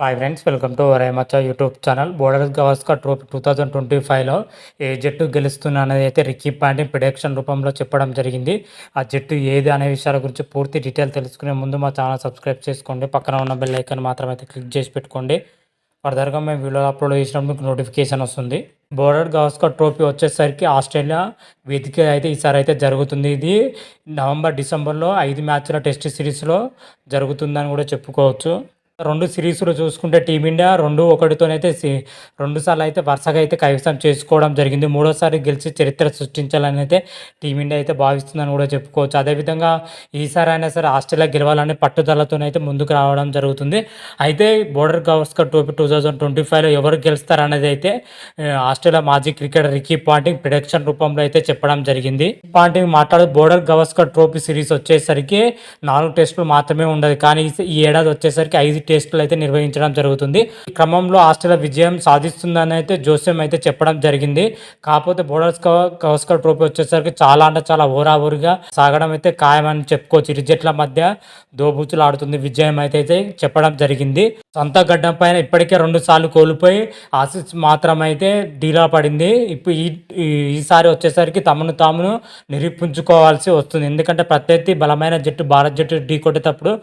Hi friends, welcome to రేమచ్చ YouTube channel. Border Gavaskar trophy 2025లో ఏ జట్టు గెలుస్తుంది అనేది అయితే రిక్కీ పాంటింగ్ ప్రిడిక్షన్ రూపంలో చెప్పడం జరిగింది. ఆ జట్టు ఏది అనే విషయాల గురించి పూర్తి డీటెయిల్ తెలుసుకునే ముందు మా ఛానల్ సబ్స్క్రైబ్ చేసుకోండి. పక్కన ఉన్న బెల్ ఐకాన్ మాత్రం అయితే క్లిక్ చేసి పెట్టుకోండి. ఫర్దర్గా మేము వీడియో అప్లోడ్ చేసినప్పుడు మీకు నోటిఫికేషన్ వస్తుంది. బోర్డర్ గవాస్కర్ ట్రోఫీ వచ్చేసరికి ఆస్ట్రేలియా వేదిక అయితే ఈసారి అయితే జరుగుతుంది. ఇది డిసెంబర్లో 5 మ్యాచ్ల టెస్ట్ సిరీస్లో జరుగుతుందని కూడా చెప్పుకోవచ్చు. 2 సిరీస్‌లో చూసుకుంటే టీమిండియా 2-1తోనైతే 2 సార్లు అయితే వరుసగా అయితే కైవసం చేసుకోవడం జరిగింది. మూడోసారి గెలిచి చరిత్ర సృష్టించాలని అయితే టీమిండియా అయితే భావిస్తుందని కూడా చెప్పుకోవచ్చు. అదేవిధంగా ఈసారి అయినా సరే ఆస్ట్రేలియా గెలవాలనే పట్టుదలతోనైతే ముందుకు రావడం జరుగుతుంది. అయితే బోర్డర్ గవాస్కర్ ట్రోఫీ 2025లో ఎవరు గెలుస్తారనేది అయితే ఆస్ట్రేలియా మాజీ క్రికెటర్ రిక్కీ పాంటింగ్ ప్రిడిక్షన్ రూపంలో అయితే చెప్పడం జరిగింది. పాంటింగ్ మాట్లాడుతూ బోర్డర్ గవాస్కర్ ట్రోఫీ సిరీస్ వచ్చేసరికి 4 టెస్టులు మాత్రమే ఉండదు, కానీ ఈ ఏడాది వచ్చేసరికి 5 టెస్టులు అయితే నిర్వహించడం జరుగుతుంది. ఈ క్రమంలో ఆస్ట్రేలియా విజయం సాధిస్తుందని అయితే జోసెఫ్ అయితే చెప్పడం జరిగింది. కాకపోతే బోర్డర్ గవాస్కర్ ట్రోఫీ వచ్చేసరికి చాలా అంటే చాలా ఓరావోరిగా సాగడం అయితే ఖాయమని చెప్పుకోవచ్చు. ఇరు జట్ల మధ్య దోబూచులు ఆడుతుంది విజయం అయితే చెప్పడం జరిగింది. సొంత గడ్డం పైన ఇప్పటికే 2 సార్లు కోల్పోయి ఆసీస్ మాత్రం అయితే డీలా పడింది. ఇప్పుడు ఈసారి వచ్చేసరికి తమను తామును నిరూపించుకోవాల్సి వస్తుంది. ఎందుకంటే ప్రత్యర్థి బలమైన జట్టు భారత్ జట్టు ఢీ కొట్టేటప్పుడు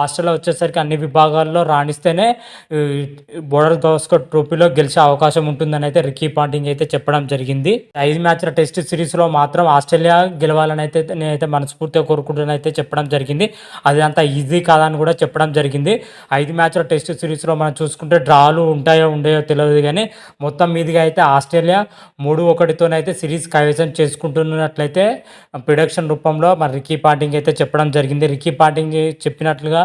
ఆస్ట్రేలియా వచ్చేసరికి అన్ని విభాగాల్లో రాణిస్తేనే బోర్డర్ గవాస్కర్ ట్రోఫీలో గెలిచే అవకాశం ఉంటుందని అయితే రిక్కీ పాంటింగ్ అయితే చెప్పడం జరిగింది. 5 మ్యాచ్ల టెస్ట్ సిరీస్లో మాత్రం ఆస్ట్రేలియా గెలవాలని అయితే నేనైతే మనస్ఫూర్తిగా కోరుకుంటున్నాను అయితే చెప్పడం జరిగింది. అది అంత ఈజీ కాదని కూడా చెప్పడం జరిగింది. 5 మ్యాచ్ల టెస్ట్ సిరీస్లో మనం చూసుకుంటే డ్రాలు ఉండయో తెలియదు, కానీ మొత్తం మీదుగా అయితే ఆస్ట్రేలియా 3-1తోనైతే సిరీస్ కైవసం చేసుకుంటున్నట్లయితే ప్రిడిక్షన్ రూపంలో మరి రిక్కీ పాంటింగ్ అయితే చెప్పడం జరిగింది. రిక్కీ పాంటింగ్ చెప్పినట్లుగా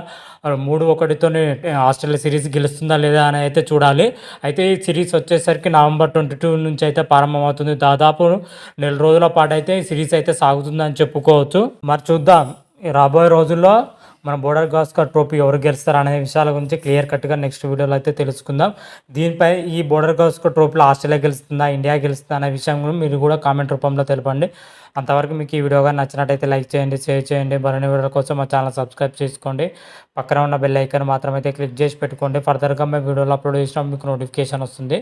3-1తోనే ఆస్ట్రేలియా సిరీస్ గెలుస్తుందా లేదా అని అయితే చూడాలి. అయితే ఈ సిరీస్ వచ్చేసరికి నవంబర్ 22 నుంచి అయితే ప్రారంభమవుతుంది. దాదాపు నెల రోజుల పాటు అయితే ఈ సిరీస్ అయితే సాగుతుందని చెప్పుకోవచ్చు. మరి చూద్దాం రాబోయే రోజుల్లో మన బోర్డర్ గవాస్కర్ ట్రోఫీ ఎవరు గెలుస్తారు అనే విషయాల గురించి క్లియర్ కట్గా నెక్స్ట్ వీడియోలో అయితే తెలుసుకుందాం. దీనిపై ఈ బోర్డర్ గవాస్కర్ ట్రోఫీలో ఆస్ట్రేలియా గెలుస్తుందా, ఇండియా గెలుస్తుందా అనే విషయం కూడా మీరు కూడా కామెంట్ రూపంలో తెలపండి. అంతవరకు మీకు ఈ వీడియోగా నచ్చినట్టయితే లైక్ చేయండి, షేర్ చేయండి. మరిన్ని వీడియోల కోసం మా ఛానల్ సబ్స్క్రైబ్ చేసుకోండి. పక్కన ఉన్న బెల్ ఐకాన్ మాత్రం అయితే క్లిక్ చేసి పెట్టుకోండి. ఫర్దర్గా మేము వీడియోలో అప్లోడ్ చేసినప్పుడు మీకు నోటిఫికేషన్ వస్తుంది.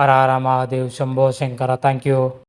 హర హర మహాదేవ్, శంభో శంకర. Thank you.